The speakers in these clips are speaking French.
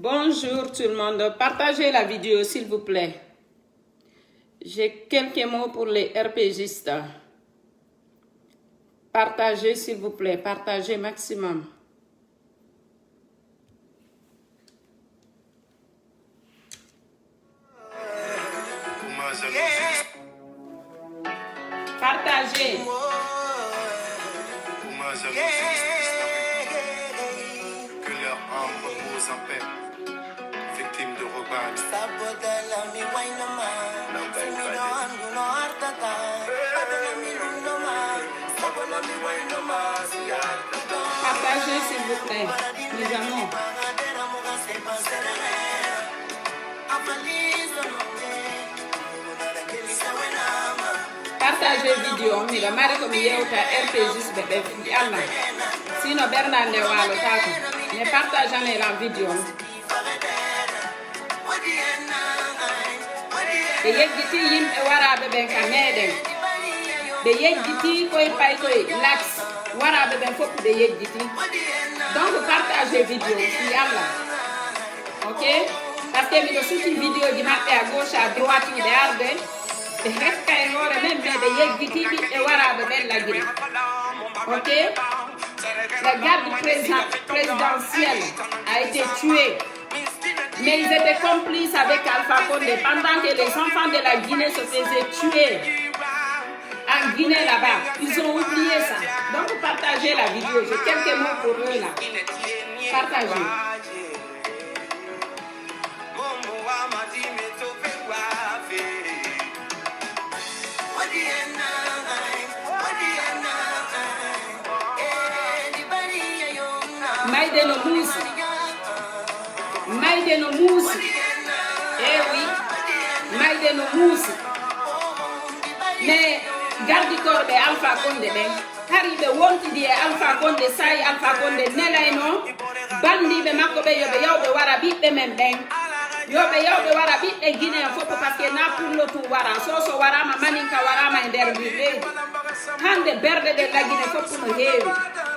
Bonjour tout le monde, partagez la vidéo s'il vous plaît. J'ai quelques mots pour les RPGistes. Partagez s'il vous plaît, partagez maximum. Partagez. Que leur âme repose en paix. Victime de Rogan. Partagez s'il vous plaît, mes amours. Partagez vidéo mi la mari ko mi yewta RPGs bébé fi Allah. Sino Bernard ne walo tako. Mais partagez la vidéo. Be yeggiti yimɓe waraɓe ɓen ka meɗen ɓe yeggiti koye pay koye lax waraɓe ɓen fof ɓe yeggiti donc partagez vidéo fi Allah, ok, par ce que miɗo suti vidéo ji maɓɓe à gauche à droite ɓe arde ɓe hekka e hoore men mais ɓe yeggiti ɓiɓɓe waraɓe ɓen laggiri, ok. La garde présidentielle a été tuée. Mais ils étaient complices avec Alpha Condé pendant que les enfants de la Guinée se faisaient tuer en Guinée là-bas. Ils ont oublié ça. Donc partagez la vidéo. J'ai quelques mots pour eux là. Partagez. Maïdé no Mousse. Maïdé no Mousse. Eh oui. Maïdé no Mousse. Mais garde corps de Alpha Condé ben. Haribe wonti di Alpha Condé say Alpha Condé nelayno. Bandi be makko be yobe yawbe wara bibbe men ben. Yobe yawbe wara bibbe Guinée fof parce que na pour le tout wara so warama maninka warama e der bi leydi. Hande berde de la Guinée fof no heewi.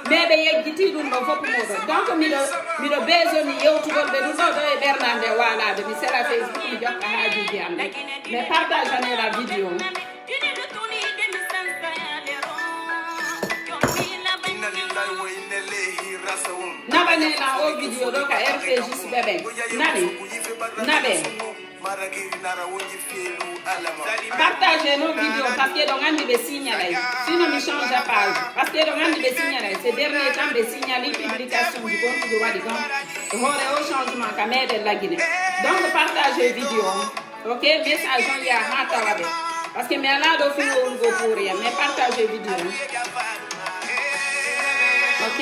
Mais ɓe yeggiti ɗum ɗo fof muɗo donc miɗo besoni yewtugol ɓe ɗum ɗo ɗo e ɓernande walade mi sera Facebook mi jokka haajuji am ɗe mais partagez la vidéo. Naɓanena o vidéo ɗo ka RPGs ɓeɓen naɓe partagez nos vidéos parce que donc on dit signaler sinon on change la page parce que donc on dit signaler ces derniers temps de signaler publication du compte de Wadigan au changement caméra de la Guinée donc partagez vidéo, ok, message on y a hatawabe parce que mais là do fino on go pour rien mais partagez vidéo, ok.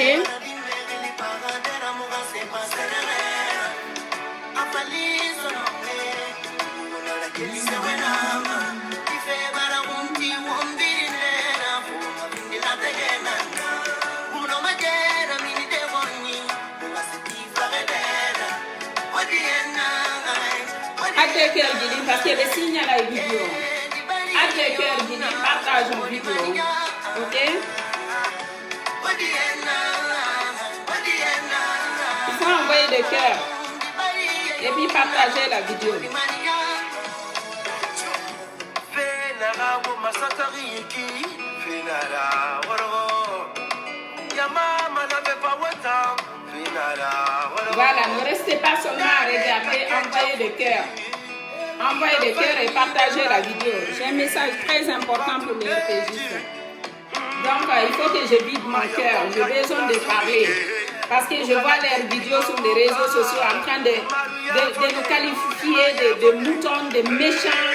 Adde cœur Guinée parce que les signal la vidéo. Adde cœur Guinée partage en vidéo. Ok? Il faut envoyer des cœurs. Et puis partager la vidéo. Voilà, ne restez pas seulement à regarder, envoyez des cœurs. Envoyez des cœurs et partagez la vidéo. J'ai un message très important pour les RPGistes. Donc, il faut que je vide mon cœur. J'ai besoin de parler. Parce que je vois leurs vidéos sur les réseaux sociaux en train de nous qualifier de moutons, de méchants.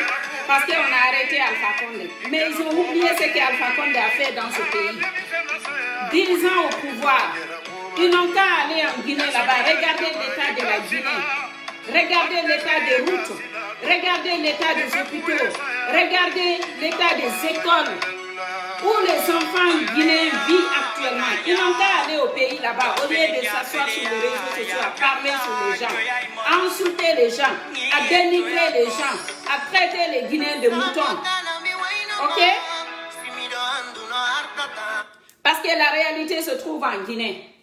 Parce qu'on a arrêté Alpha Condé. Mais ils ont oublié ce qu'Alpha Condé a fait dans ce pays. 10 ans au pouvoir. Ils n'ont qu'à aller en Guinée là-bas. Regardez l'état de la Guinée. Regardez l'état des routes. Regardez l'état des hôpitaux. Regardez l'état des écoles. Où les enfants guinéens vivent actuellement. Ils n'ont qu'à aller au pays là-bas. Au lieu de s'asseoir sur les réseaux sociaux, à parler sur les gens, à insulter les gens, à dénigrer les gens, à traiter les Guinéens de moutons. Ok? Parce que la réalité se trouve en Guinée.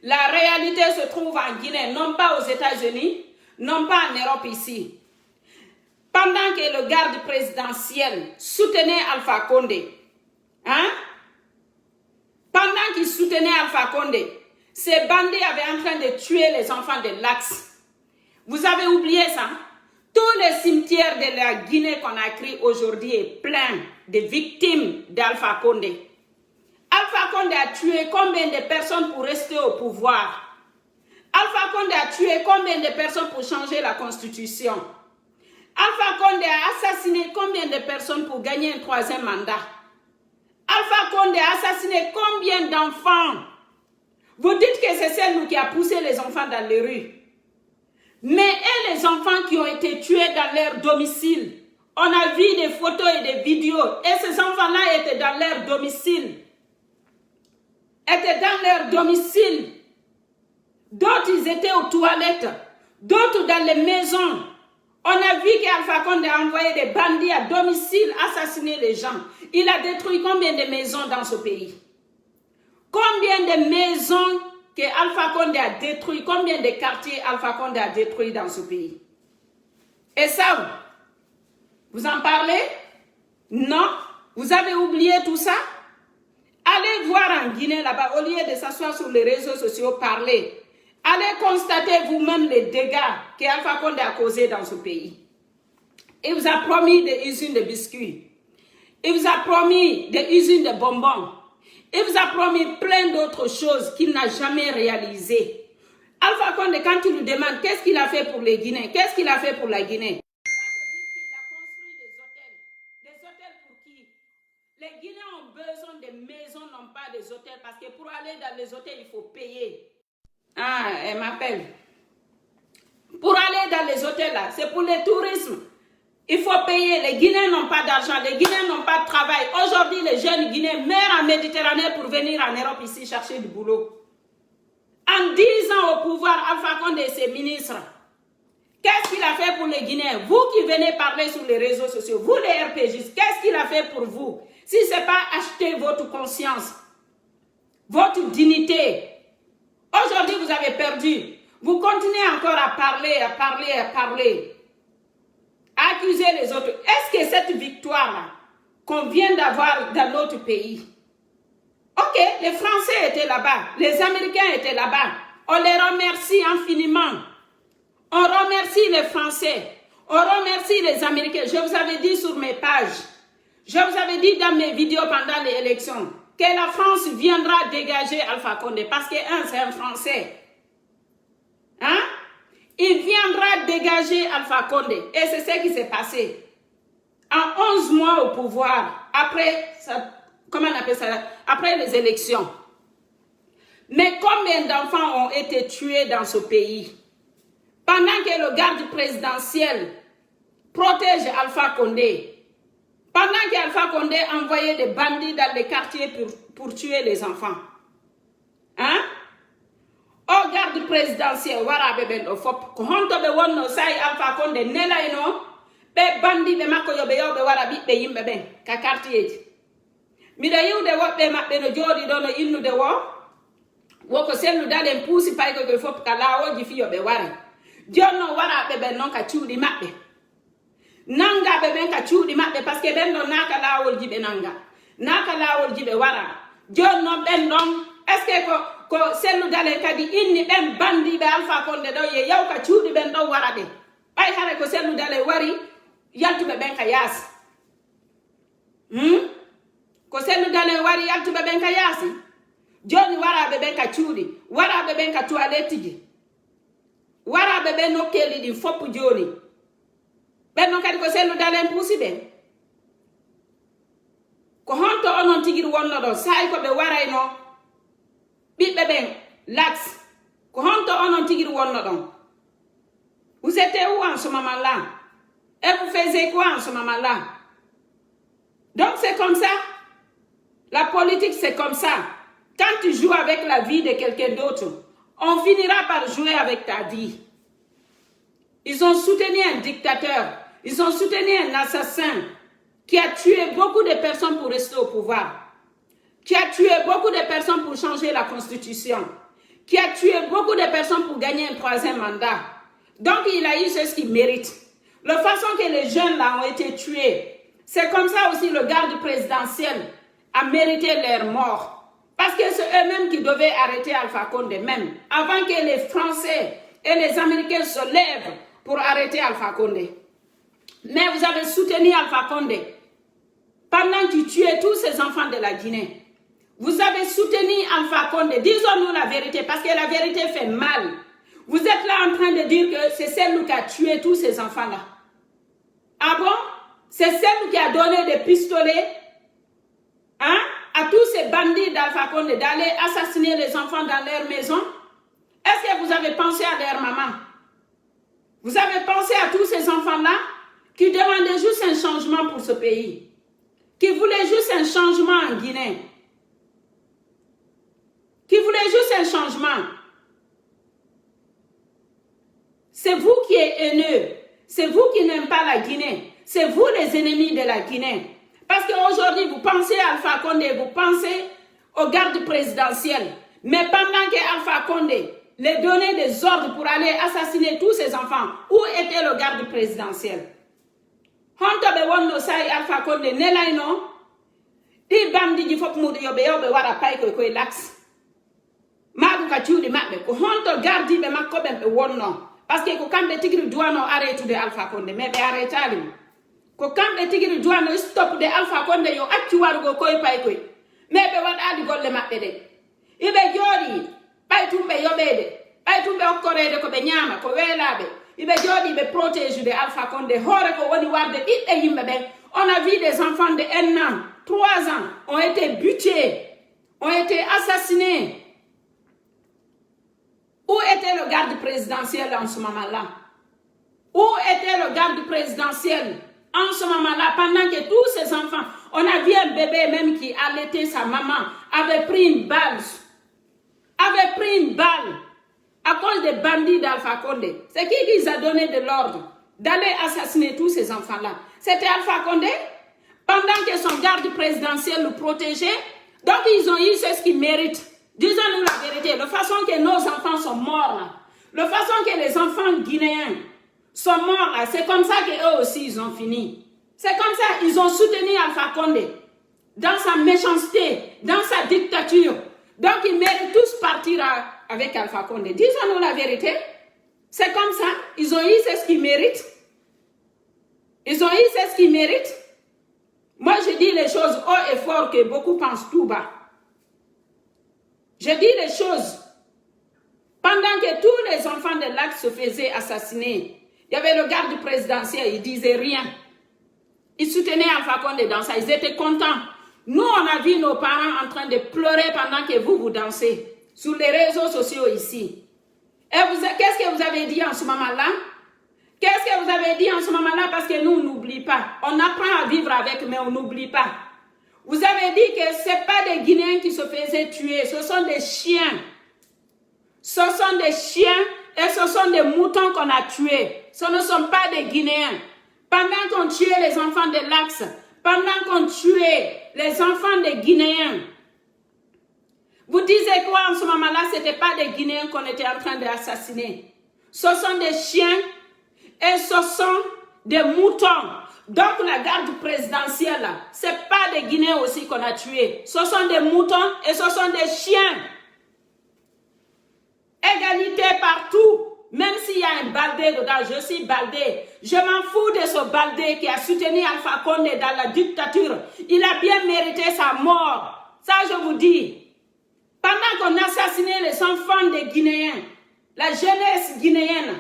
La réalité se trouve en Guinée, non pas aux États-Unis, non pas en Europe ici. Pendant que le garde présidentiel soutenait Alpha Condé, pendant qu'il soutenait Alpha Condé, ces bandits avaient en train de tuer les enfants de l'Axe. Vous avez oublié ça? Tous les cimetières de la Guinée qu'on a créé aujourd'hui est plein de victimes d'Alpha Condé. Alpha Condé a tué combien de personnes pour rester au pouvoir? Alpha Condé a tué combien de personnes pour changer la constitution? Alpha Condé a assassiné combien de personnes pour gagner un 3e mandat? Alpha Condé a assassiné combien d'enfants? Vous dites que c'est celle qui a poussé les enfants dans les rues. Mais et les enfants qui ont été tués dans leur domicile? On a vu des photos et des vidéos. Et ces enfants-là étaient dans leur domicile. D'autres, ils étaient aux toilettes. D'autres dans les maisons. On a vu qu'Alpha Condé a envoyé des bandits à domicile assassiner les gens. Il a détruit combien de maisons dans ce pays? Combien de maisons que Alpha Condé a détruit? Combien de quartiers Alpha Condé a détruit dans ce pays? Et ça, vous en parlez? Non? Vous avez oublié tout ça? Allez voir en Guinée là-bas, au lieu de s'asseoir sur les réseaux sociaux, parler. Allez constater vous-même les dégâts qu'Alpha Condé a causés dans ce pays. Il vous a promis des usines de biscuits. Il vous a promis des usines de bonbons. Il vous a promis plein d'autres choses qu'il n'a jamais réalisées. Alpha Condé, quand tu lui demandes qu'est-ce qu'il a fait pour les Guinéens, qu'est-ce qu'il a fait pour la Guinée? Il a construit des hôtels. Des hôtels pour qui? Les Guinéens ont besoin de maisons, non pas des hôtels, parce que pour aller dans les hôtels, il faut payer. Ah, elle m'appelle. Pour aller dans les hôtels, là, c'est pour le tourisme. Il faut payer. Les Guinéens n'ont pas d'argent. Les Guinéens n'ont pas de travail. Aujourd'hui, les jeunes Guinéens meurent en Méditerranée pour venir en Europe ici chercher du boulot. En 10 ans au pouvoir, Alpha Condé et ses ministres, qu'est-ce qu'il a fait pour les Guinéens? Vous qui venez parler sur les réseaux sociaux, vous les RPGistes, qu'est-ce qu'il a fait pour vous? Si ce n'est pas acheter votre conscience, votre dignité. Aujourd'hui, vous avez perdu. Vous continuez encore à parler, à accuser les autres. Est-ce que cette victoire-là qu'on vient d'avoir dans notre pays, ok, les Français étaient là-bas, les Américains étaient là-bas, on les remercie infiniment. On remercie les Français, on remercie les Américains. Je vous avais dit sur mes pages, je vous avais dit dans mes vidéos pendant les élections, que la France viendra dégager Alpha Condé, parce que c'est un Français. Il viendra dégager Alpha Condé. Et c'est ce qui s'est passé. En 11 mois au pouvoir, après, comment on appelle ça, après les élections. Mais combien d'enfants ont été tués dans ce pays? Pendant que le garde présidentiel protège Alpha Condé, pendant qu'Alpha Condé envoyait des bandits dans les quartiers pour tuer les enfants. Au garde présidentiel, warabe ben do fop ko honto be wonno sai Alpha Condé nelayno be bandi be makko yobe wara bibbe yimbe ben ka quartier ji mido yiwde wobbe mabbe no jodi do no innude wo ko sellu dalen puusi pay ko fop ka lawoji fi yobe wara jonno warabe ben non ka ciudi mabbe nangabe ben ka ciudi mabbe parce que ben do naka lawol jibe naka lawol jibe wara jonno ben don est ce que ko sellu dalen kadi inni ben bandi be Alpha Condé do ye yaw ka ciudi ben do wara be bay hare ko sellu dalen wari yaltube ben ka yas ko sellu dalen wari yaltube ben ka yasi joni warabe ben ka ciudi warabe ben ka toilette ji warabe ben no keli di fop joni ben no kadi ko sellu dalen pusi ben ko honto onon tigir wonno do sai ko be warayno bibbe ben l'axe ko honto onon tigir wonno don. Vous étiez où en ce moment-là? Et vous faisiez quoi en ce moment-là? Donc c'est comme ça. La politique c'est comme ça. Quand tu joues avec la vie de quelqu'un d'autre, on finira par jouer avec ta vie. Ils ont soutenu un dictateur, ils ont soutenu un assassin qui a tué beaucoup de personnes pour rester au pouvoir, qui a tué beaucoup de personnes pour changer la constitution, qui a tué beaucoup de personnes pour gagner un 3e mandat. Donc, il a eu ce qu'il mérite. La façon que les jeunes là ont été tués, c'est comme ça aussi le garde présidentiel a mérité leur mort. Parce que c'est eux-mêmes qui devaient arrêter Alpha Condé même, avant que les Français et les Américains se lèvent pour arrêter Alpha Condé. Mais vous avez soutenu Alpha Condé pendant qu'il tuait tous ces enfants de la Guinée. Vous avez soutenu Alpha Condé. Disons-nous la vérité, parce que la vérité fait mal. Vous êtes là en train de dire que c'est celle qui a tué tous ces enfants-là. Ah bon? C'est celle qui a donné des pistolets à tous ces bandits d'Alpha Condé d'aller assassiner les enfants dans leur maison? Est-ce que vous avez pensé à leur maman? Vous avez pensé à tous ces enfants-là qui demandaient juste un changement pour ce pays, qui voulaient juste un changement en Guinée, qui voulaient juste un changement. C'est vous qui êtes haineux, c'est vous qui n'aimez pas la Guinée, c'est vous les ennemis de la Guinée. Parce qu'aujourd'hui, vous pensez à Alpha Condé, vous pensez au garde présidentiel, mais pendant que Alpha Condé les donnait des ordres pour aller assassiner tous ses enfants, où était le garde présidentiel? Honto be wonno sai Alpha Condé nelayno di bandi ji fop mudo yobe wara pay koy lax maɗum ka cuuɗi maɓɓe ko honto gardiɓe makko ɓen ɓe wonno par ce que ko kamɓe tigiri duwano arrêtude Alpha Condé mais ɓe arrêtali mo ko kamɓe tigiri duwano stopde Alpha Condé yo accu warugo koye pay koye mais ɓe waɗali golle maɓɓe ɗe iɓe jooɗi ɓaytumɓe yoɓede ɓaytumɓe hokkorede ko ɓe ñaama ko weelaɓe iɓe jooɗi ɓe protège de Alpha Condé hoore ko woni warde ɓiɓɓe yimɓe ɓen. On a vu des enfants de 1 an 3 ans ont été butés, ont été assassinés. Où était le garde présidentiel en ce moment-là? Où était le garde présidentiel en ce moment-là, pendant que tous ces enfants, on a vu un bébé même qui allaitait sa maman, avait pris une balle à cause des bandits d'Alpha Condé. C'est qui a donné de l'ordre d'aller assassiner tous ces enfants-là? C'était Alpha Condé, pendant que son garde présidentiel le protégeait. Donc ils ont eu ce qu'ils méritent. Disons-nous la vérité, la façon que nos enfants sont morts là, la façon que les enfants guinéens sont morts là, c'est comme ça qu'eux aussi ils ont fini. C'est comme ça, ils ont soutenu Alpha Condé dans sa méchanceté, dans sa dictature. Donc ils méritent tous partir avec Alpha Condé. Disons-nous la vérité, c'est comme ça, ils ont eu ce qu'ils méritent. Ils ont eu ce qu'ils méritent. Moi je dis les choses haut et fort que beaucoup pensent tout bas. Je dis les choses. Pendant que tous les enfants de l'Axe se faisaient assassiner, il y avait le garde présidentiel, il ne disait rien. Ils soutenaient Alpha Condé dans ça, ils étaient contents. Nous, on a vu nos parents en train de pleurer pendant que vous dansez sur les réseaux sociaux ici. Et qu'est-ce que vous avez dit en ce moment-là? Qu'est-ce que vous avez dit en ce moment-là? Parce que nous, on n'oublie pas. On apprend à vivre avec, mais on n'oublie pas. Vous avez dit que ce n'est pas des Guinéens qui se faisaient tuer, ce sont des chiens. Ce sont des chiens et ce sont des moutons qu'on a tués. Ce ne sont pas des Guinéens. Pendant qu'on tuait les enfants de l'Axe, pendant qu'on tuait les enfants des Guinéens, vous disiez quoi en ce moment-là? Ce n'était pas des Guinéens qu'on était en train d'assassiner. Ce sont des chiens et ce sont des moutons. Donc la garde présidentielle, ce n'est pas des Guinéens aussi qu'on a tués. Ce sont des moutons et ce sont des chiens. Égalité partout. Même s'il y a un Baldé dedans, je suis Baldé. Je m'en fous de ce Baldé qui a soutenu Alpha Condé dans la dictature. Il a bien mérité sa mort. Ça, je vous dis. Pendant qu'on assassinait les enfants des Guinéens, la jeunesse guinéenne,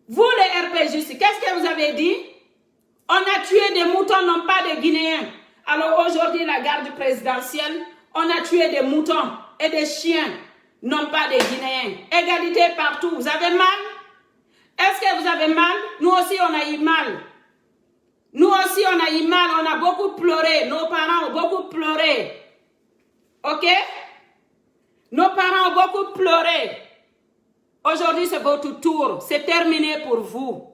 vous les RPGistes, qu'est-ce que vous avez dit? On a tué des moutons, non pas des Guinéens. Alors aujourd'hui, la garde présidentielle, on a tué des moutons et des chiens, non pas des Guinéens. Égalité partout. Vous avez mal? Est-ce que vous avez mal? Nous aussi, on a eu mal. Nous aussi, on a eu mal. On a beaucoup pleuré. Nos parents ont beaucoup pleuré. Ok? Nos parents ont beaucoup pleuré. Aujourd'hui, c'est votre tour. C'est terminé pour vous.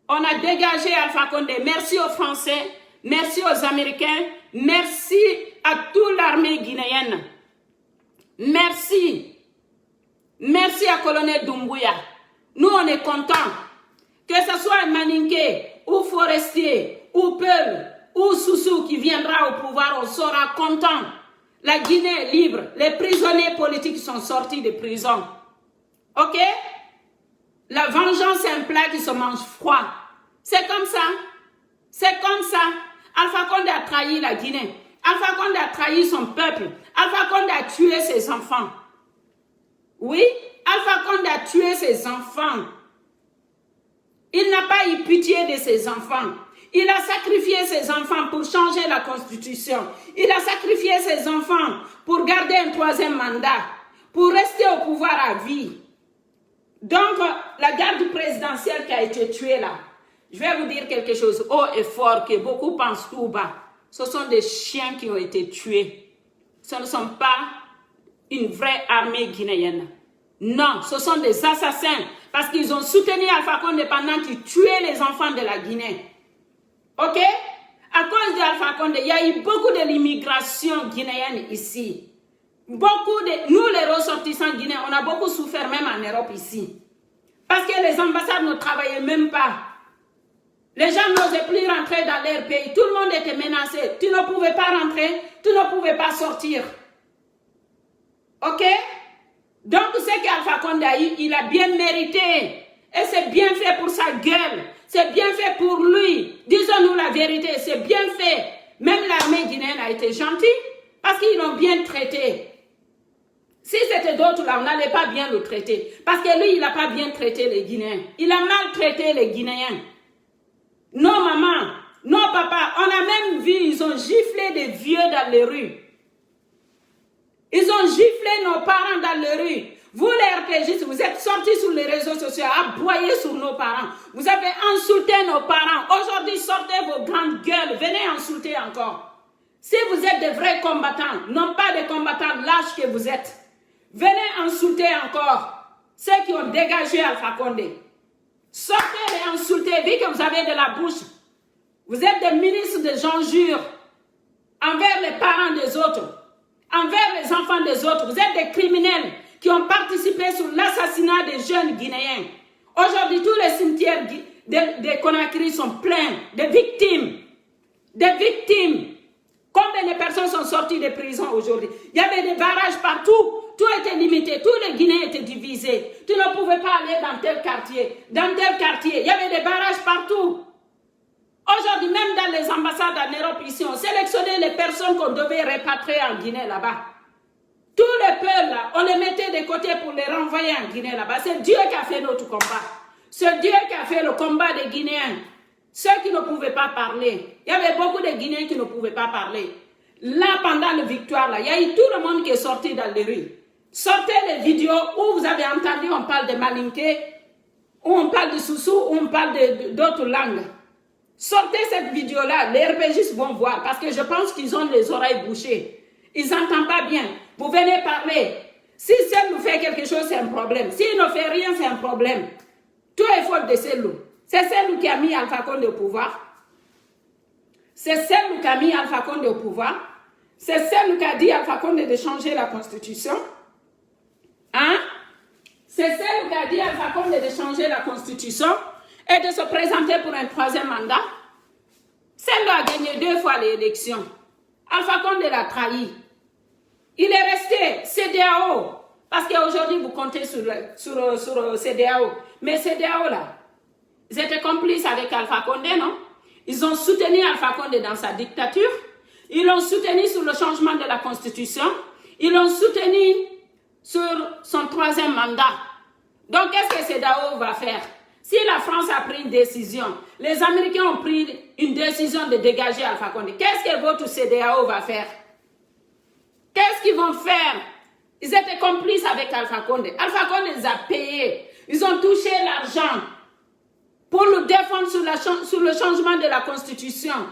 On a dégagé Alpha Condé. Merci aux Français, merci aux Américains, merci à toute l'armée guinéenne. Merci. Merci à Colonel Doumbouya. Nous, on est contents. Que ce soit Maninké, ou Forestier, ou Peul, ou Soussou qui viendra au pouvoir, on sera content. La Guinée est libre. Les prisonniers politiques sont sortis de prison. Ok? La vengeance est un plat qui se mange froid. C'est comme ça. C'est comme ça. Alpha Condé a trahi la Guinée. Alpha Condé a trahi son peuple. Alpha Condé a tué ses enfants. Oui, Alpha Condé a tué ses enfants. Il n'a pas eu pitié de ses enfants. Il a sacrifié ses enfants pour changer la constitution. Il a sacrifié ses enfants pour garder un troisième mandat, pour rester au pouvoir à vie. Donc, la garde présidentielle qui a été tuée là, je vais vous dire quelque chose haut et fort que beaucoup pensent tout bas. Ce sont des chiens qui ont été tués. Ce ne sont pas une vraie armée guinéenne. Non, ce sont des assassins parce qu'ils ont soutenu Alpha Condé pendant qu'il tuait les enfants de la Guinée. Ok? À cause d'Alpha Condé, il y a eu beaucoup de l'immigration guinéenne ici. Nous les ressortissants guinéens, on a beaucoup souffert même en Europe ici. Parce que les ambassades ne travaillaient même pas. Les gens n'osaient plus rentrer dans leur pays. Tout le monde était menacé. Tu ne pouvais pas rentrer, tu ne pouvais pas sortir. Ok? Donc, ce qu'Alpha Condé a eu, il a bien mérité. Et c'est bien fait pour sa gueule. C'est bien fait pour lui. Disons-nous la vérité, c'est bien fait. Même l'armée guinéenne a été gentille parce qu'ils l'ont bien traité. Si c'était d'autres là, on n'allait pas bien le traiter. Parce que lui, il n'a pas bien traité les Guinéens. Il a mal traité les Guinéens. Non, maman, non, papa, on a même vu, ils ont giflé des vieux dans les rues. Ils ont giflé nos parents dans les rues. Vous, les RPGistes, vous êtes sortis sur les réseaux sociaux, aboyés sur nos parents. Vous avez insulté nos parents. Aujourd'hui, sortez vos grandes gueules. Venez insulter encore. Si vous êtes des vrais combattants, non pas des combattants lâches que vous êtes, venez insulter encore ceux qui ont dégagé Alpha Condé. Sortez et insultez, vu que vous avez de la bouche. Vous êtes des ministres de injures envers les parents des autres, envers les enfants des autres. Vous êtes des criminels qui ont participé sur l'assassinat des jeunes Guinéens. Aujourd'hui, tous les cimetières de Conakry sont pleins de victimes. Des victimes. Combien de personnes sont sorties de prison aujourd'hui? Il y avait des barrages partout. Tout était limité. Tous les Guinéens étaient divisés. Tu ne pouvais pas aller dans tel quartier. Dans tel quartier. Il y avait des barrages partout. Aujourd'hui, même dans les ambassades en Europe, ici, on sélectionnait les personnes qu'on devait répatrier en Guinée là-bas. Tous les peuples là, on les mettait de côté pour les renvoyer en Guinée là-bas. C'est Dieu qui a fait notre combat. C'est Dieu qui a fait le combat des Guinéens. Ceux qui ne pouvaient pas parler. Il y avait beaucoup de Guinéens qui ne pouvaient pas parler. Là, pendant la victoire, là, il y a eu tout le monde qui est sorti dans les rues. Sortez les vidéos où vous avez entendu, on parle de Malinké, où on parle de Soussou, où on parle d'autres langues. Sortez cette vidéo-là, les RPGistes vont voir, parce que je pense qu'ils ont les oreilles bouchées. Ils n'entendent pas bien. Vous venez parler. Si Cellou fait quelque chose, c'est un problème. S'il ne fait rien, c'est un problème. Tout est faute de Cellou. C'est Cellou qui a mis Alpha Condé au pouvoir. C'est Cellou qui a mis Alpha Condé au pouvoir. C'est Cellou qui a dit à Alpha Condé de changer la constitution. Hein? C'est Cellou qui a dit à Alpha Condé de changer la constitution et de se présenter pour un troisième mandat. Cellou a gagné 2 fois l'élection. Alpha Condé l'a trahi. Il est resté CEDEAO. Parce qu'aujourd'hui, vous comptez sur CEDEAO. Mais CEDEAO, là, ils étaient complices avec Alpha Condé, non? Ils ont soutenu Alpha Condé dans sa dictature. Ils l'ont soutenu sur le changement de la constitution. Ils l'ont soutenu sur son troisième mandat. Donc, qu'est-ce que CEDEAO va faire? Si la France a pris une décision, les Américains ont pris une décision de dégager Alpha Condé, qu'est-ce que votre CEDEAO va faire? Qu'est-ce qu'ils vont faire? Ils étaient complices avec Alpha Condé. Alpha Condé les a payés. Ils ont touché l'argent pour le défendre sur le changement de la Constitution,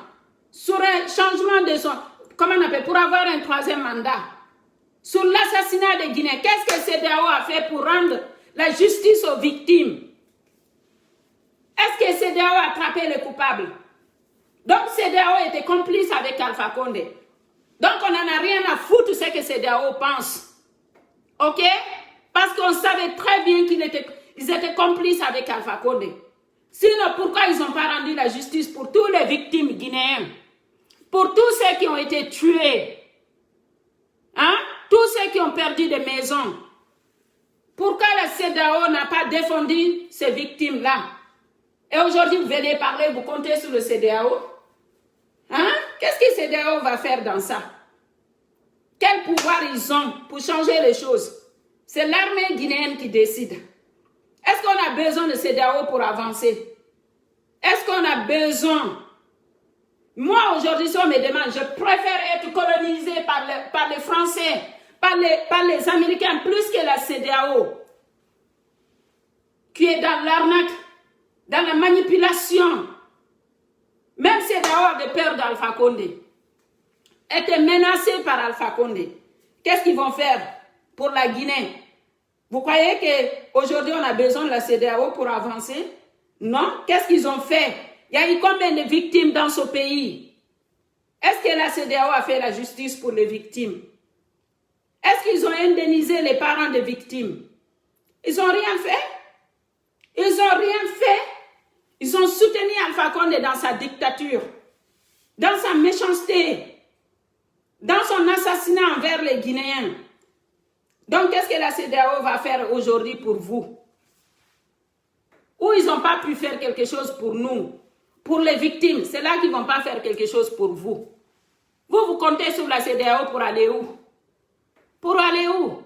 sur un changement de son... Comment on appelle? Pour avoir un troisième mandat. Sur l'assassinat des Guinéens. Qu'est-ce que CEDEAO a fait pour rendre la justice aux victimes? Est-ce que CEDEAO a attrapé les coupables? Donc CEDEAO était complice avec Alpha Condé. Donc on n'en a rien à foutre ce que CEDEAO pense. Ok? Parce qu'on savait très bien qu'ils étaient complices avec Alpha Condé. Sinon, pourquoi ils n'ont pas rendu la justice pour toutes les victimes guinéennes? Pour tous ceux qui ont été tués? Hein? Tous ceux qui ont perdu des maisons? Pourquoi la CEDEAO n'a pas défendu ces victimes-là? Et aujourd'hui, vous venez parler, vous comptez sur le CEDEAO? Hein? Qu'est-ce que le CEDEAO va faire dans ça? Quel pouvoir ils ont pour changer les choses? C'est l'armée guinéenne qui décide. Est-ce qu'on a besoin de CEDEAO pour avancer? Est-ce qu'on a besoin? Moi, aujourd'hui, si on me demande, je préfère être colonisé par les Français, par les Américains, plus que la CEDEAO, qui est dans l'arnaque, dans la manipulation. Même CEDEAO avait peur d'Alpha Condé, était menacé par Alpha Condé. Qu'est-ce qu'ils vont faire pour la Guinée? Vous croyez qu'aujourd'hui, on a besoin de la CEDEAO pour avancer? Non. Qu'est-ce qu'ils ont fait? Il y a eu combien de victimes dans ce pays? Est-ce que la CEDEAO a fait la justice pour les victimes? Est-ce qu'ils ont indemnisé les parents des victimes? Ils n'ont rien fait. Ils n'ont rien fait. Ils ont soutenu Alpha Condé dans sa dictature, dans sa méchanceté, dans son assassinat envers les Guinéens. Donc, qu'est-ce que la CEDEAO va faire aujourd'hui pour vous? Ou ils n'ont pas pu faire quelque chose pour nous, pour les victimes. C'est là qu'ils ne vont pas faire quelque chose pour vous. Vous comptez sur la CEDEAO pour aller où? Pour aller où?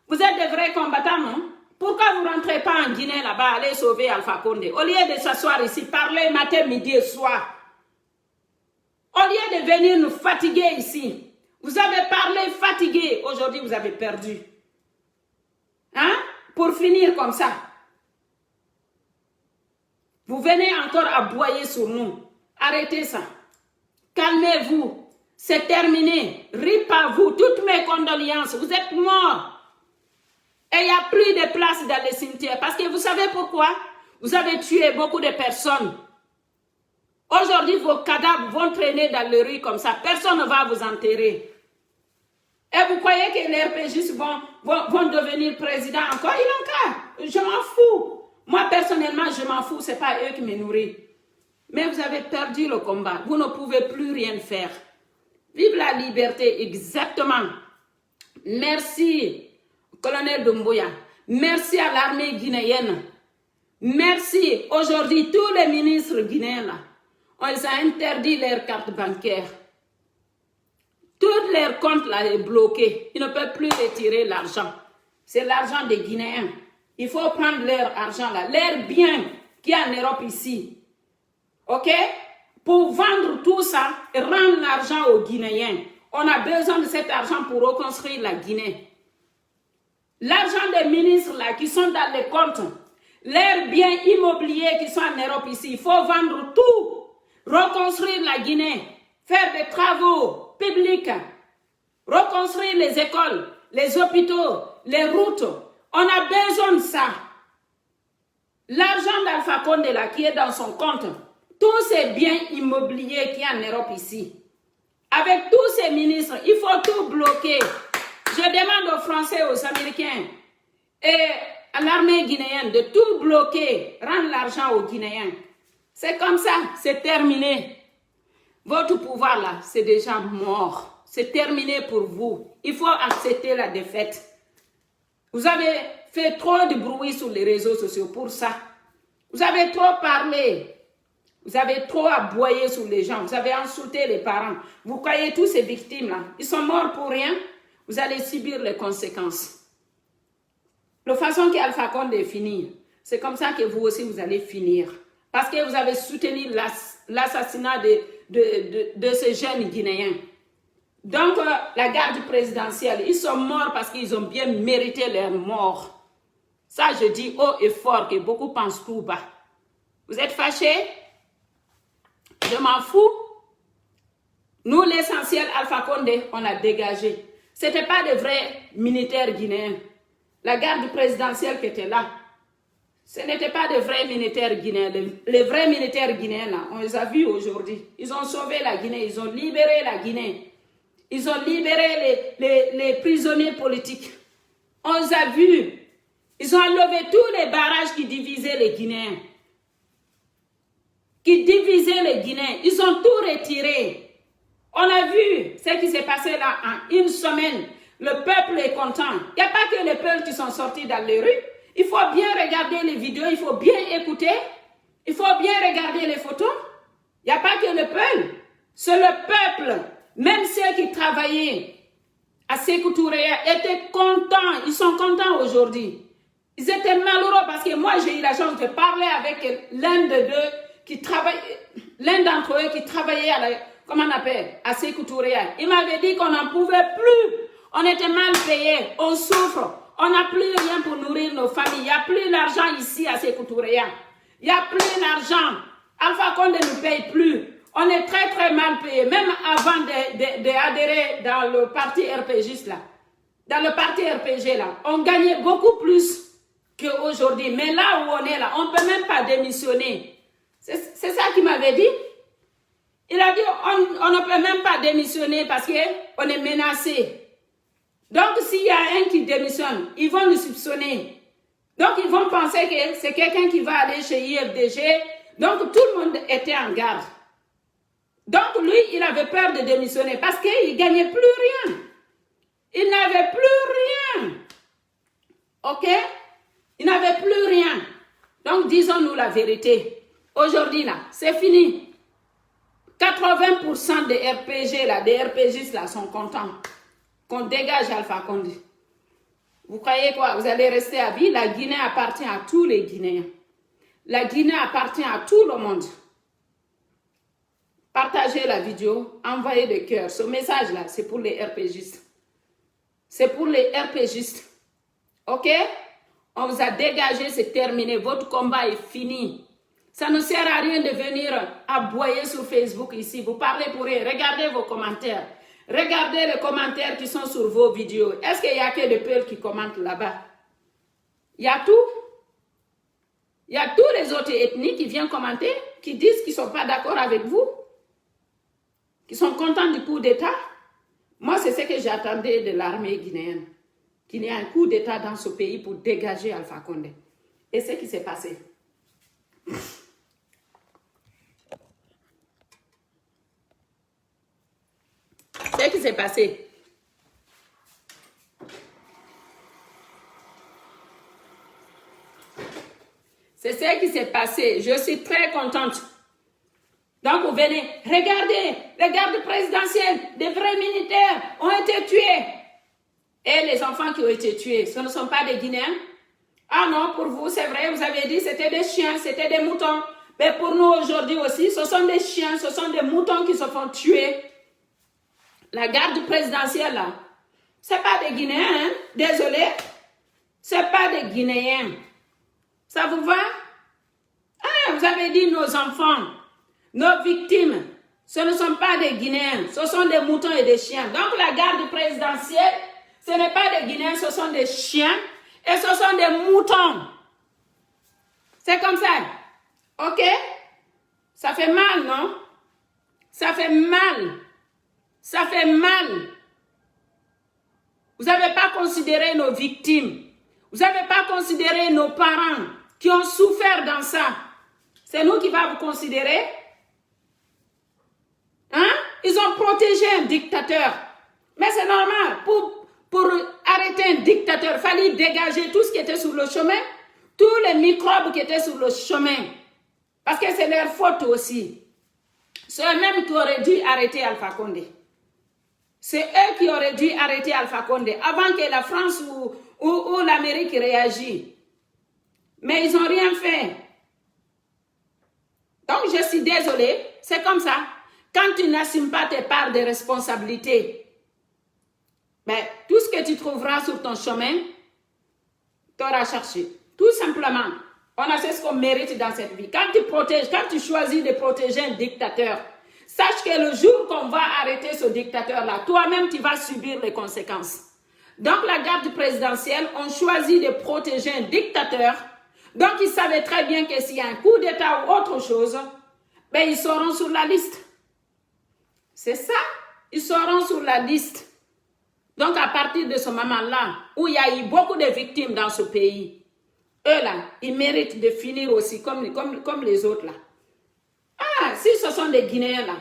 Vous êtes des vrais combattants, non? Pourquoi vous ne rentrez pas en Guinée là-bas, aller sauver Alpha Condé? Au lieu de s'asseoir ici, parler matin, midi et soir. Au lieu de venir nous fatiguer ici. Vous avez parlé fatigué. Aujourd'hui, vous avez perdu. Hein? Pour finir comme ça. Vous venez encore aboyer sur nous. Arrêtez ça. Calmez-vous. C'est terminé. RIP à vous. Toutes mes condoléances. Vous êtes morts. Et il n'y a plus de place dans les cimetières. Parce que vous savez pourquoi? Vous avez tué beaucoup de personnes. Aujourd'hui, vos cadavres vont traîner dans les rues comme ça. Personne ne va vous enterrer. Et vous croyez que les RPGistes vont devenir président encore? Ils n'ont qu'à. Je m'en fous. Moi, personnellement, je m'en fous. Ce n'est pas eux qui me nourrissent. Mais vous avez perdu le combat. Vous ne pouvez plus rien faire. Vive la liberté, exactement. Merci, colonel Doumbouya. Merci à l'armée guinéenne. Merci. Aujourd'hui, tous les ministres guinéens, là, on les a interdit leurs cartes bancaires. Tous leurs comptes là est bloqué. Ils ne peuvent plus retirer l'argent. C'est l'argent des Guinéens. Il faut prendre leur argent là, leur bien qui est en Europe ici. Ok? Pour vendre tout ça et rendre l'argent aux Guinéens. On a besoin de cet argent pour reconstruire la Guinée. L'argent des ministres là qui sont dans les comptes, leurs biens immobiliers qui sont en Europe ici, il faut vendre tout. Reconstruire la Guinée. Faire des travaux publics. Reconstruire les écoles, les hôpitaux, les routes. On a besoin de ça. L'argent d'Alpha Condé là qui est dans son compte, tous ces biens immobiliers qui sont en Europe ici, avec tous ces ministres, il faut tout bloquer. Je demande aux Français, aux Américains et à l'armée guinéenne de tout bloquer, rendre l'argent aux Guinéens. C'est comme ça, c'est terminé. Votre pouvoir là, c'est déjà mort. C'est terminé pour vous. Il faut accepter la défaite. Vous avez fait trop de bruit sur les réseaux sociaux pour ça. Vous avez trop parlé. Vous avez trop aboyé sur les gens. Vous avez insulté les parents. Vous croyez tous ces victimes-là, ils sont morts pour rien. Vous allez subir les conséquences. La façon qu'Alpha Condé est fini, c'est comme ça que vous aussi vous allez finir. Parce que vous avez soutenu l'assassinat de ces jeunes Guinéens. Donc, la garde présidentielle, ils sont morts parce qu'ils ont bien mérité leur mort. Ça, je dis haut et fort que beaucoup pensent tout bas. Vous êtes fâchés? Je m'en fous. Nous, l'essentiel, Alpha Condé, on a dégagé. Ce n'étaient pas de vrais militaires guinéens. La garde présidentielle qui était là, ce n'étaient pas de vrais militaires guinéens. Les vrais militaires guinéens, là, on les a vus aujourd'hui. Ils ont sauvé la Guinée, ils ont libéré la Guinée. Ils ont libéré les prisonniers politiques. On les a vus. Ils ont enlevé tous les barrages qui divisaient les Guinéens. Ils ont tout retiré. On a vu ce qui s'est passé là en une semaine. Le peuple est content. Il n'y a pas que les peuples qui sont sortis dans les rues. Il faut bien regarder les vidéos, il faut bien écouter. Il faut bien regarder les photos. Il n'y a pas que le peuple. C'est le peuple. Même ceux qui travaillaient à Sékou Touré étaient contents. Ils sont contents aujourd'hui. Ils étaient malheureux parce que moi, j'ai eu la chance de parler avec l'un d'entre eux qui travaillait à Sékou Touré. Il m'avait dit qu'on n'en pouvait plus. On était mal payés. On souffre. On n'a plus rien pour nourrir nos familles. Il n'y a plus d'argent ici à Sékou Touré. Il n'y a plus d'argent. Alpha Condé ne nous paye plus. On est très très mal payé. Même avant d'adhérer dans le parti RPGiste là. Dans le parti RPG là. On gagnait beaucoup plus qu'aujourd'hui. Mais là où on est là, on ne peut même pas démissionner. C'est ça qu'il m'avait dit. Il a dit on ne peut même pas démissionner parce qu'on est menacé. Donc s'il y a un qui démissionne, ils vont nous soupçonner. Donc ils vont penser que c'est quelqu'un qui va aller chez IFDG. Donc tout le monde était en garde. Donc lui, il avait peur de démissionner parce qu'il ne gagnait plus rien. Il n'avait plus rien. Ok? Il n'avait plus rien. Donc disons-nous la vérité. Aujourd'hui là, c'est fini. 80% des RPG là, des RPGistes là sont contents qu'on dégage Alpha Condé. Vous croyez quoi? Vous allez rester à vie? La Guinée appartient à tous les Guinéens. La Guinée appartient à tout le monde. Partagez la vidéo, envoyez des cœurs. Ce message-là, c'est pour les RPGistes. C'est pour les RPGistes. Ok? On vous a dégagé, c'est terminé. Votre combat est fini. Ça ne sert à rien de venir aboyer sur Facebook ici. Vous parlez pour rien. Regardez vos commentaires. Regardez les commentaires qui sont sur vos vidéos. Est-ce qu'il y a que des peuples qui commentent là-bas? Il y a tout. Il y a tous les autres ethnies qui viennent commenter, qui disent qu'ils ne sont pas d'accord avec vous, qui sont contents du coup d'État. Moi, c'est ce que j'attendais de l'armée guinéenne. Qu'il y ait un coup d'État dans ce pays pour dégager Alpha Condé. Et c'est ce qui s'est passé. C'est ce qui s'est passé. C'est ce qui s'est passé. Je suis très contente. Donc, vous venez, regardez, les gardes présidentiels, des vrais militaires ont été tués. Et les enfants qui ont été tués, ce ne sont pas des Guinéens? Ah non, pour vous, c'est vrai, vous avez dit c'était des chiens, c'était des moutons. Mais pour nous aujourd'hui aussi, ce sont des chiens, ce sont des moutons qui se font tuer. La garde présidentielle, là, ce n'est pas des Guinéens, hein? Désolé, ce n'est pas des Guinéens. Ça vous va? Ah, vous avez dit nos enfants, nos victimes, ce ne sont pas des Guinéens, ce sont des moutons et des chiens. Donc la garde présidentielle, ce n'est pas des Guinéens, ce sont des chiens et ce sont des moutons. C'est comme ça. Ok? Ça fait mal, non? Ça fait mal. Ça fait mal. Vous n'avez pas considéré nos victimes. Vous n'avez pas considéré nos parents qui ont souffert dans ça. C'est nous qui va vous considérer. Hein? Ils ont protégé un dictateur. Mais c'est normal. Pour arrêter un dictateur, il fallait dégager tout ce qui était sur le chemin, tous les microbes qui étaient sur le chemin. Parce que c'est leur faute aussi. C'est eux-mêmes qui auraient dû arrêter Alpha Condé. C'est eux qui auraient dû arrêter Alpha Condé avant que la France ou l'Amérique réagisse. Mais ils n'ont rien fait. Donc je suis désolée, c'est comme ça. Quand tu n'assumes pas tes parts de responsabilité, ben, tout ce que tu trouveras sur ton chemin, tu auras cherché. Tout simplement. On a ce qu'on mérite dans cette vie. Quand tu protèges, quand tu choisis de protéger un dictateur, sache que le jour qu'on va arrêter ce dictateur-là, toi-même, tu vas subir les conséquences. Donc, la garde présidentielle ont choisi de protéger un dictateur. Donc, ils savaient très bien que s'il y a un coup d'État ou autre chose, ben, ils seront sur la liste. C'est ça, ils seront sur la liste. Donc, à partir de ce moment-là, où il y a eu beaucoup de victimes dans ce pays, eux là, ils méritent de finir aussi comme les autres là. Ah, si ce sont des Guinéens là,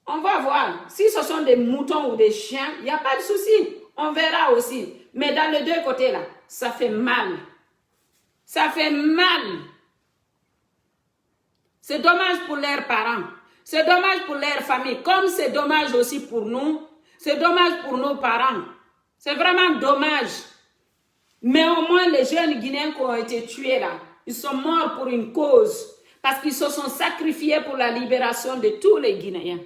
on va voir. Si ce sont des moutons ou des chiens, il n'y a pas de souci. On verra aussi. Mais dans les deux côtés là, ça fait mal. Ça fait mal. C'est dommage pour leurs parents. C'est dommage pour leur famille. Comme c'est dommage aussi pour nous. C'est dommage pour nos parents. C'est vraiment dommage. Mais au moins les jeunes Guinéens qui ont été tués là, ils sont morts pour une cause. Parce qu'ils se sont sacrifiés pour la libération de tous les Guinéens.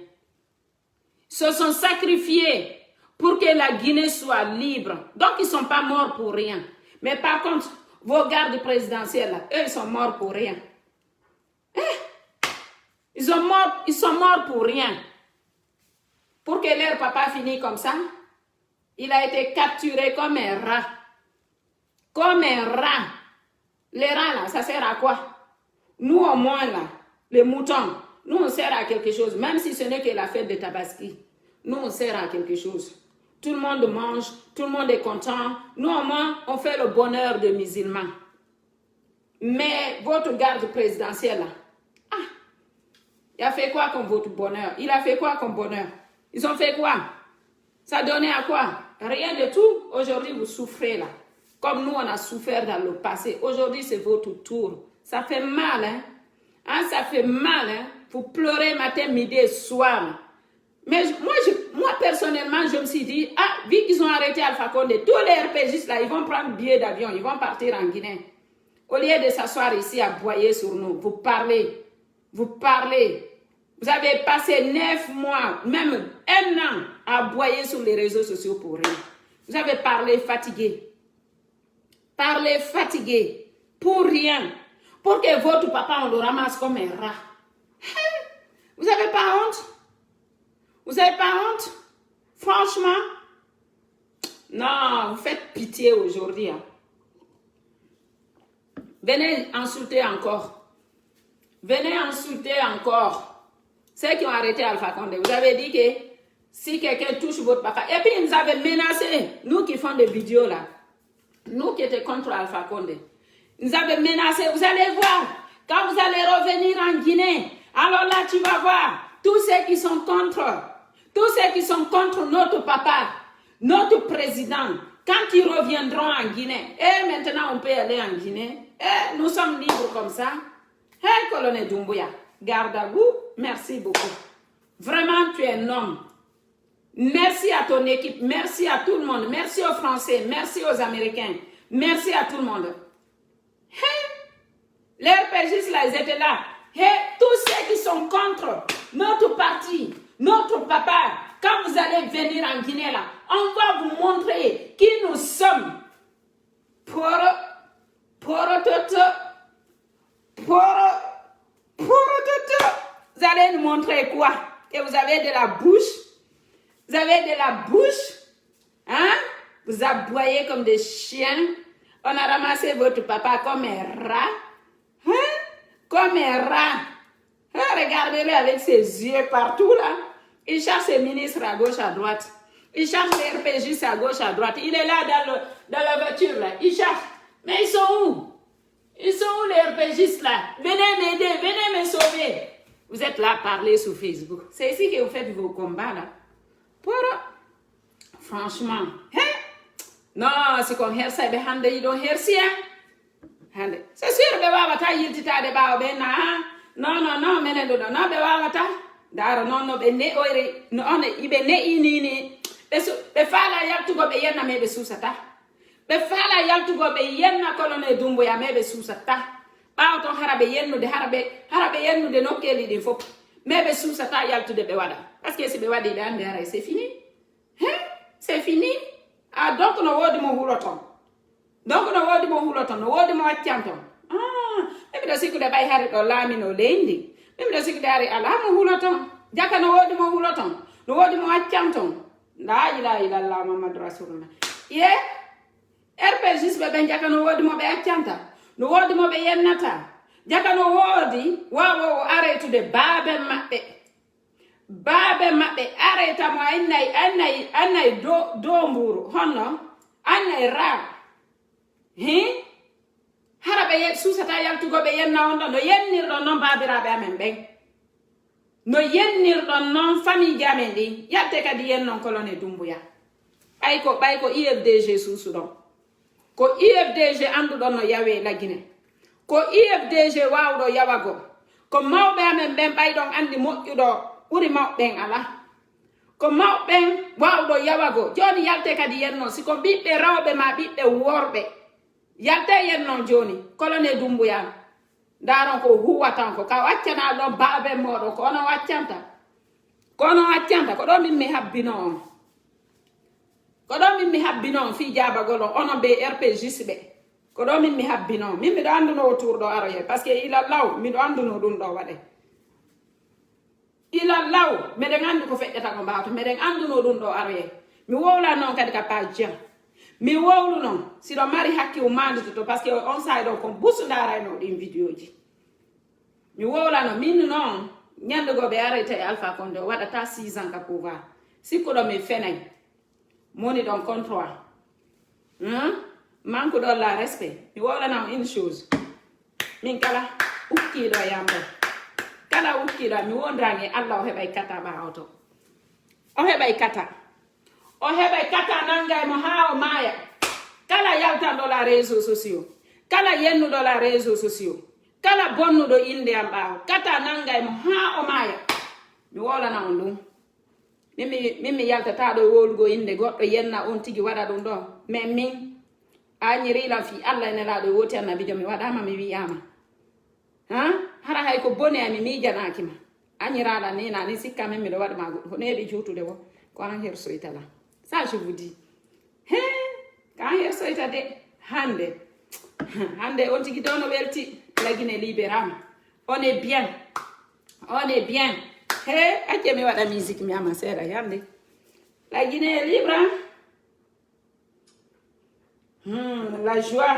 Ils se sont sacrifiés pour que la Guinée soit libre. Donc ils ne sont pas morts pour rien. Mais par contre, vos gardes présidentiels là, eux ils sont morts pour rien. Ils sont morts pour rien. Pour que leur papa finisse comme ça, il a été capturé comme un rat. Comme un rat. Les rats là, ça sert à quoi? Nous au moins là, les moutons, nous on sert à quelque chose. Même si ce n'est que la fête de Tabaski. Nous on sert à quelque chose. Tout le monde mange, tout le monde est content. Nous au moins, on fait le bonheur des musulmans. Mais votre garde présidentielle là, il a fait quoi comme votre bonheur? Il a fait quoi comme bonheur? Ils ont fait quoi? Ça donnait à quoi? Rien de tout. Aujourd'hui, vous souffrez là. Comme nous, on a souffert dans le passé. Aujourd'hui, c'est votre tour. Ça fait mal, hein? Ça fait mal, hein? Vous pleurez matin, midi et soir. Mais moi, personnellement, je me suis dit, vu qu'ils ont arrêté Alpha Condé, tous les RPGistes là, ils vont prendre billet d'avion, ils vont partir en Guinée. Au lieu de s'asseoir ici à aboyer sur nous, vous parlez. Vous parlez. Vous avez passé 9 mois, même 1 an à aboyer sur les réseaux sociaux pour rien. Vous avez parlé fatigué. Parlé fatigué. Pour rien. Pour que votre papa, on le ramasse comme un rat. Vous n'avez pas honte? Vous n'avez pas honte? Franchement? Non, vous faites pitié aujourd'hui. Hein. Venez insulter encore. Venez insulter encore ceux qui ont arrêté Alpha Condé. Vous avez dit que si quelqu'un touche votre papa, et puis ils nous avaient menacé, nous qui font des vidéos là, nous qui étions contre Alpha Condé, ils nous avaient menacé, vous allez voir, quand vous allez revenir en Guinée, alors là tu vas voir, tous ceux qui sont contre notre papa, notre président, quand ils reviendront en Guinée, et maintenant on peut aller en Guinée, et nous sommes libres comme ça. Hey, colonel Doumbouya, garde à vous, merci beaucoup. Vraiment, tu es un homme. Merci à ton équipe, merci à tout le monde, merci aux Français, merci aux Américains, merci à tout le monde. Hey, les RPGistes là, ils étaient là. Hey, tous ceux qui sont contre notre parti, notre papa, quand vous allez venir en Guinée là, on va vous montrer qui nous sommes. Vous allez nous montrer quoi? Que vous avez de la bouche? Vous avez de la bouche? Hein? Vous aboyez comme des chiens. On a ramassé votre papa comme un rat. Hein? Comme un rat. Hein? Regardez-le avec ses yeux partout là. Il cherche ses ministres à gauche, à droite. Il cherche les RPGistes à gauche, à droite. Il est là dans la voiture là. Il cherche. Mais ils sont où? Ils sont où les RPGistes là? Venez m'aider, venez me sauver. Vous êtes là à parler sur Facebook. C'est ici que vous faites vos combats là. Franchement. Hein? Non, c'est comme Hersa et Hande, ils don't Hersia. C'est sûr, Bewawata, il t'a de Baobena. Non, mais non, Bewawata. Dara, non, Bene, non, Ibene, Inini. Be Fala Yak to go be Yana me be Susata. Be Fala Yak to go be Yana colonel Dumboya me be Susata. Baoton Harabe Yenu de Harabe Yenu de Nokeli de Fop. Me be Susata Yak to the Bewada. Parce que c'est Bewadi d'Andera, c'est fini. Hein? C'est fini. Ah, donc no wodi mo huloton. Donc no wodi mo huloton, no wodi mo accanton. Ah, maybe the secret by Harry or Lami no lendi. Maybe the secret Alamu huloton. Jaka no wodi mo huloton. No wodi mo accanton. La ila la Muhammad Rasulullah. Yeah? RPGs be ben jaka no wodi mo be accanta. No wodi mo be yennata. Jaka no wodi wa arrête de babe mabbe. Babe mabbe arrêta mo annay do mburu honno annay ra hara be yet susata yaltugo be yenna on no yennirɗon noon babiraɓe amen ɓen no yennirɗon noon famille jamen ɗin yalte kadi yennon colonel Doumbouya ɓay ko IFDG suusuɗon ko IFDG anduɗon no yawe lagine ko IFDG wawɗo yawago ko mawɓe amen ɓen ɓayɗon andi moƴƴuɗo ɓuri mawɓen ala ko mawɓen wawɗo yawago joni yalte kadi yennon siko ɓiɓɓe rawɓe ma ɓiɓɓe worɓe yalte yennon joni colonel Doumbouya daron ko huwatan ko ka waccana ɗon baaɓe moɗon ko ono waccanta ko ɗo min mi habbino on ko ɗo min mi habbino on fi jabagol on ono be RPG ɓe ko ɗo min mi habbino on min miɗo anduno o tour ɗo aroye par ce que ilallaw miɗo anduno ɗum ɗo waɗe ilallaw meɗen andi ko feƴƴata ko mbawta meɗen anduno ɗum ɗo aroye mi wowla noon kadi ka page jam mi wowlu noon siɗo mari hakkiw mandude to par ce que on sayi ɗon kon busu darayno ɗin vidéo ji mi wowla no min noon ñandugo ɓe arrêté e Alpha Condé o waɗata 6 ans ka pouvoir sikkuɗo mi fenay moni ɗon contrôle manque ɗo la respect mi wowlanamo une chose min kala ukkiɗo yambo kala ukkiɗo mi wondrage Allah o heɓay kata ɓawo to o heɓay kata nangay mo ha o maya kala yaltanɗo la réseaux sociaux kala yennuɗo la réseaux sociaux kala bonnuɗo inde am ɓawo kata nangay mo ha o maya mi wolana on ɗum min mi yaltata ɗo wolugo inde goɗɗo yenna on tigi waɗa ɗum ɗo mais min añirilan fi Allah ene laɗo woti annabijo mi waɗama mi wiyama hara hay ko bone ami mijanakima añiraɗa ni nani sikka min miɗo waɗma ko neeɓi jutude wo ko an hersoytala ça je vous dis he ko an hersoyta de hande on tigi ɗo no welti lagine libérama on est bien he acce mi waɗa musique mi ama seeɗa yande lagine libra la joie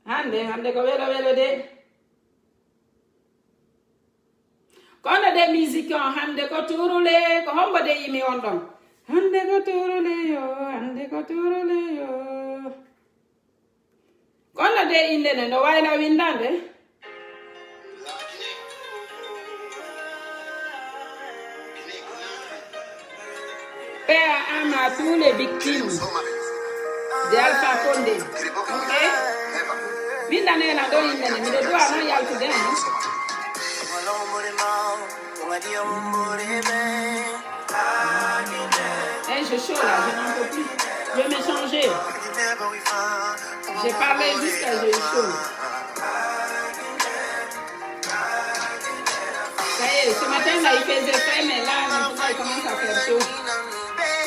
hande ko welo de kono de musique on hande ko turule ko hombo de yimi on ɗon hande ko turule yo kono de indene no wayla windande paix à âme à tous les victimes de Alpha Condé. Ok? Windanena do indene miɗo duwa noon yaltude je chaud là, je n'en peux plus. Je vais me changer. J'ai parlé jusqu'à j'ai chaud. Ça y est, ce matin là il faisait frais, mais là maintenant il commence à faire chaud.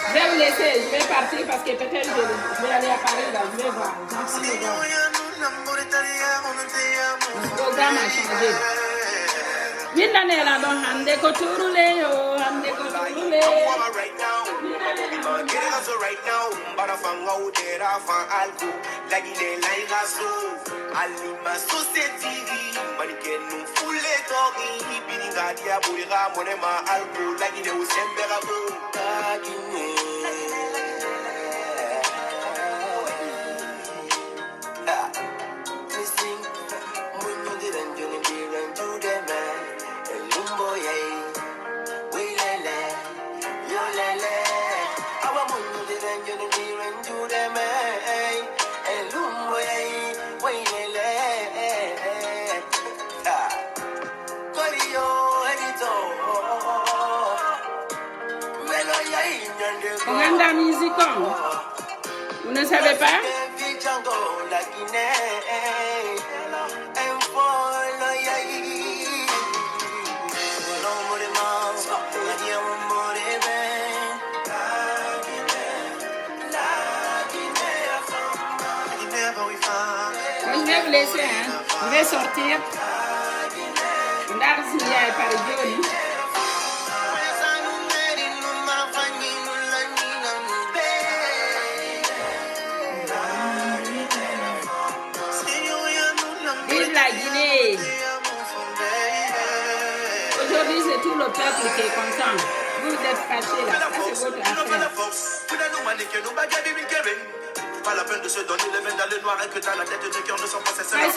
Je vais vous laisser, je vais partir parce que peut-être je vais aller à Paris là, je vais voir. Le programme a changé. Mindanela don hande ko turule yo, hande ko turule. Get it hustle right now, para fan out there, fan algo, like in the line gaso, alima society, manike no full talking, bidding gadia, buriga, monema, algo, like in the Usembera go, Oganda musique, vous ne savez pas? Je vais vous laisser, hein. Je vais sortir. Ndarziya est par Johnny. Vive la Guinée. Aujourd'hui, c'est tout le peuple qui est content. Vous êtes fâchés là. Ça, c'est votre affaire. Pas la peine de se donner les mains dans le noir et que dans la tête de cœur ne sont pas ces hay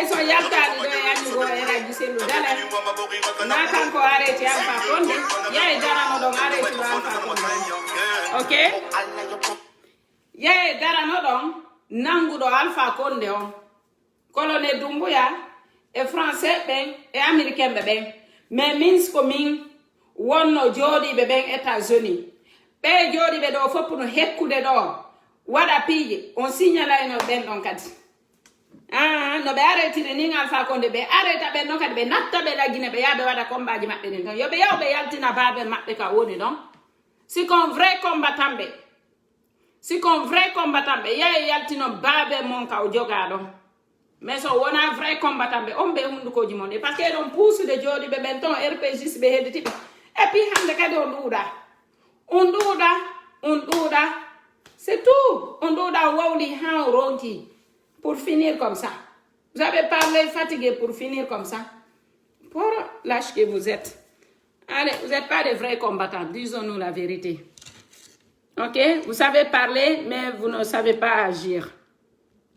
so yaltade ɗo e annigo e radio sellu dala na kanko arrêté Alpha Condé yaye darano ɗon arrêté ɗo Alpha Condé ok yaye darano ɗon nanguɗo Alpha Condé on colonel Doumbouya e français ɓen e américain ɓe ɓen mais min ko min wonno jooɗiɓe ɓen États-Unis ɓe jooɗiɓe ɗo fof no hekkude ɗo waɗa piije on signalayno ɓen ɗon kadi no ɓe arrêtire nin Alpha Condé ɓe arrêta ɓen ɗon kadi ɓe natta ɓe laggine ɓe yaha ɓe waɗa combat ji maɓɓe ɗin ɗon yoɓe yaw ɓe yaltina baɓe maɓɓe ka woni ɗon si kon vrai combattant ɓe si kon vrai combattant ɓe yaha yaltino baɓe mon ka o joga ɗon mais so wona vrai combattant ɓe on ɓe hundukoji mon ɗi par ce que ɗon puusude jooɗiɓe ɓen ton RPGs ɓe hedditiɓe et puis hande kadi on ɗuuɗa c'est tout on ɗuuɗa wawli ha o ronki pour finir comme ça vous avez parlé fatigué pour finir comme ça pour lâche que vous êtes allez vous n'êtes pas des vrais combattants disons-nous la vérité ok vous savez parler mais vous ne savez pas agir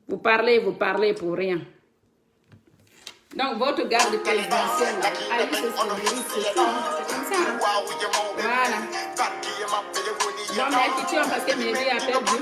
vous parlez pour rien. Donc, votre garde présidentielle, allez, c'est ce que c'est comme ça. Hein? Voilà. Bon, mais question parce que mes vies a perdu.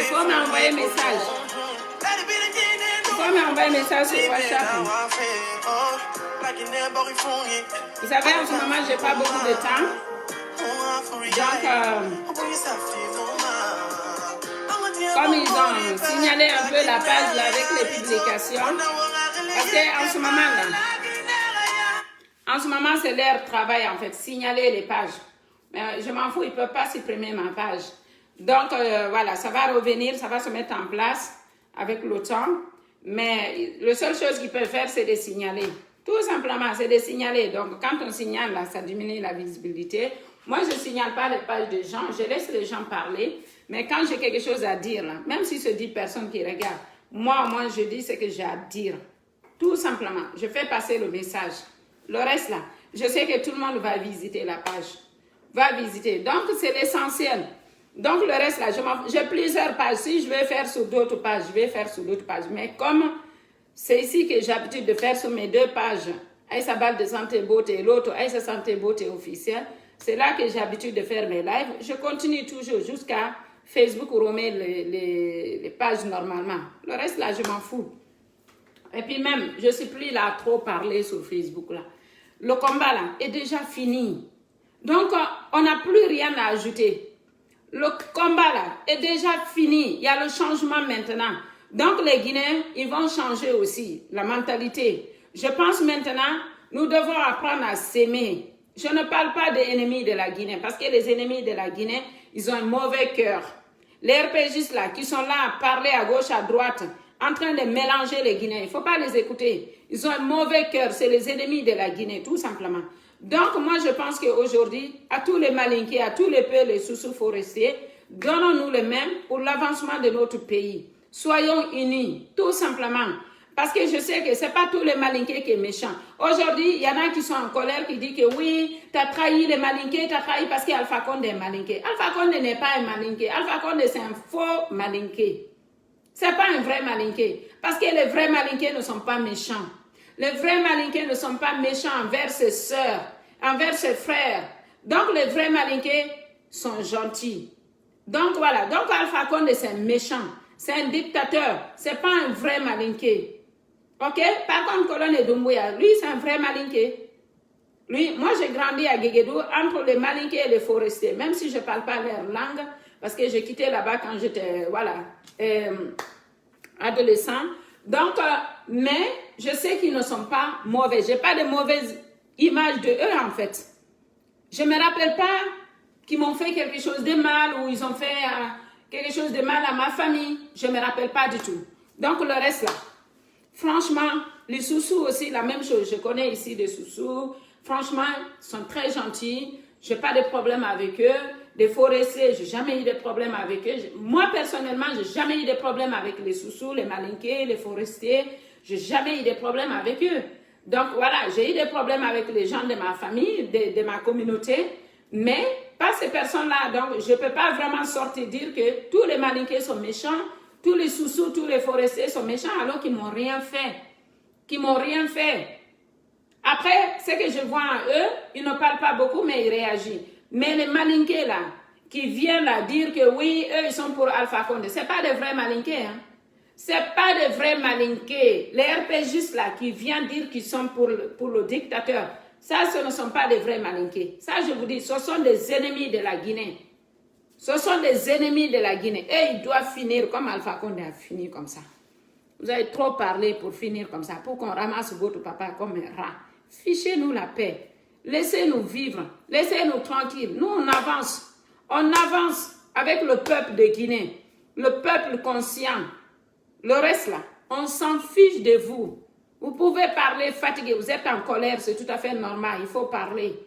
Il faut m'envoyer un message. Il faut m'envoyer un message sur WhatsApp. Vous savez, en ce moment, j'ai pas beaucoup de temps. Donc, comme ils ont signalé un peu la page là, avec les publications, parce qu'en ce moment là, c'est leur travail en fait, signaler les pages. Mais je m'en fous, ils ne peuvent pas supprimer ma page. Donc voilà, ça va revenir, ça va se mettre en place avec le temps. Mais la seule chose qu'ils peuvent faire, c'est de signaler. Tout simplement, c'est de signaler. Donc quand on signale, là, ça diminue la visibilité. Moi, je ne signale pas les pages des gens, je laisse les gens parler. Mais quand j'ai quelque chose à dire, là, même si ce dit personne qui regarde, moi, je dis ce que j'ai à dire. Tout simplement, je fais passer le message. Le reste, là, je sais que tout le monde va visiter la page. Va visiter. Donc, c'est l'essentiel. Donc, le reste, là, j'ai plusieurs pages. Si je vais faire sur d'autres pages, je vais faire sur d'autres pages. Mais comme c'est ici que j'ai l'habitude de faire sur mes deux pages, Aïssa Bal de Santé Beauté et l'autre, Aïssa Santé Beauté officielle, c'est là que j'ai l'habitude de faire mes lives. Je continue toujours jusqu'à Facebook où on met les pages normalement. Le reste, là, je m'en fous. Et puis même, je ne suis plus là à trop parler sur Facebook, là. Le combat, là, est déjà fini. Donc, on n'a plus rien à ajouter. Le combat, là, est déjà fini. Il y a le changement maintenant. Donc, les Guinéens, ils vont changer aussi la mentalité. Je pense maintenant, nous devons apprendre à s'aimer. Je ne parle pas des ennemis de la Guinée, parce que les ennemis de la Guinée, ils ont un mauvais cœur. Les RPGistes, là, qui sont là à parler à gauche, à droite, en train de mélanger les Guinéens, il ne faut pas les écouter. Ils ont un mauvais cœur, c'est les ennemis de la Guinée, tout simplement. Donc, moi, je pense qu'aujourd'hui, à tous les Malinqués, à tous les peuples, les sous-sous forestiers, donnons-nous les mêmes pour l'avancement de notre pays. Soyons unis, tout simplement. Parce que je sais que ce n'est pas tous les Malinqués qui sont méchants. Aujourd'hui, il y en a qui sont en colère, qui disent que oui, tu as trahi les Malinqués, tu as trahi parce qu'Alpha Condé est Malinqué. Alpha Condé n'est pas un Malinqué. Alpha Condé, c'est un faux Malinqué. Ce n'est pas un vrai Malinqué. Parce que les vrais Malinqués ne sont pas méchants. Les vrais Malinqués ne sont pas méchants envers ses sœurs, envers ses frères. Donc, les vrais Malinqués sont gentils. Donc, voilà. Donc, Alpha Condé, c'est un méchant. C'est un dictateur. Ce n'est pas un vrai Malinqué. OK? Par contre, colonel Doumbouya, lui, c'est un vrai Malinqué. Lui, moi, j'ai grandi à Guéguédou entre les Malinké et les Forestiers, même si je ne parle pas leur langue, parce que j'ai quitté là-bas quand j'étais, voilà, adolescent. Donc, mais je sais qu'ils ne sont pas mauvais. Je n'ai pas de mauvaise image de eux, en fait. Je ne me rappelle pas qu'ils m'ont fait quelque chose de mal ou ils ont fait quelque chose de mal à ma famille. Je ne me rappelle pas du tout. Donc, le reste là. Franchement, les Soussous aussi, la même chose. Je connais ici des Soussous. Franchement, ils sont très gentils. Je n'ai pas de problème avec eux. Des Forestiers, je n'ai jamais eu de problème avec eux. Moi, personnellement, je n'ai jamais eu de problème avec les Soussous, les Malinké, les Forestiers. Je n'ai jamais eu de problème avec eux. Donc, voilà, j'ai eu des problèmes avec les gens de ma famille, de ma communauté, mais pas ces personnes-là. Donc, je ne peux pas vraiment sortir dire que tous les Malinké sont méchants, tous les Soussous, tous les Forestiers sont méchants, alors qu'ils ne m'ont rien fait. Qu'ils m'ont rien fait. Après, ce que je vois en eux, ils ne parlent pas beaucoup, mais ils réagissent. Mais les Malinké, là, qui viennent là dire que oui, eux, ils sont pour Alpha Condé, ce n'est pas des vrais Malinké, hein. Ce n'est pas des vrais Malinké. Les RPGistes, là, qui viennent dire qu'ils sont pour le dictateur, ça, ce ne sont pas des vrais Malinké. Ça, je vous dis, ce sont des ennemis de la Guinée. Ce sont des ennemis de la Guinée. Et ils doivent finir comme Alpha Condé a fini comme ça. Vous avez trop parlé pour finir comme ça, pour qu'on ramasse votre papa comme un rat. Fichez-nous la paix. Laissez-nous vivre. Laissez-nous tranquilles. Nous, on avance. On avance avec le peuple de Guinée. Le peuple conscient. Le reste là, on s'en fiche de vous. Vous pouvez parler fatigué. Vous êtes en colère, c'est tout à fait normal. Il faut parler.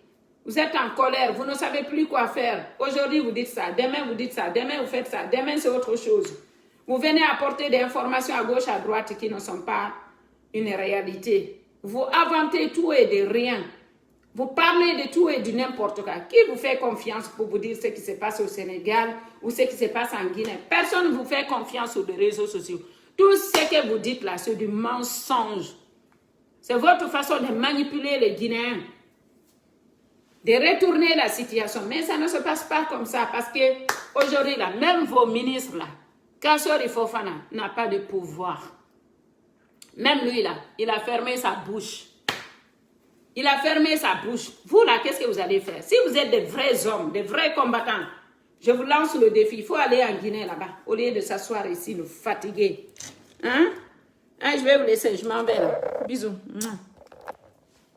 Vous êtes en colère. Vous ne savez plus quoi faire. Aujourd'hui, vous dites ça. Demain, vous dites ça. Demain, vous faites ça. Demain, c'est autre chose. Vous venez apporter des informations à gauche, à droite qui ne sont pas une réalité. Vous inventez tout et de rien. Vous parlez de tout et de n'importe quoi. Qui vous fait confiance pour vous dire ce qui se passe au Sénégal ou ce qui se passe en Guinée? Personne ne vous fait confiance sur les réseaux sociaux. Tout ce que vous dites là, c'est du mensonge. C'est votre façon de manipuler les Guinéens. De retourner la situation. Mais ça ne se passe pas comme ça. Parce que aujourd'hui, là, même vos ministres là, Kassori Fofana n'a pas de pouvoir. Même lui, là, il a fermé sa bouche. Il a fermé sa bouche. Vous, là, qu'est-ce que vous allez faire? Si vous êtes des vrais hommes, des vrais combattants, je vous lance le défi. Il faut aller en Guinée, là-bas, au lieu de s'asseoir ici, nous fatiguer. Hein? Je vais vous laisser, je m'en vais, là. Bisous.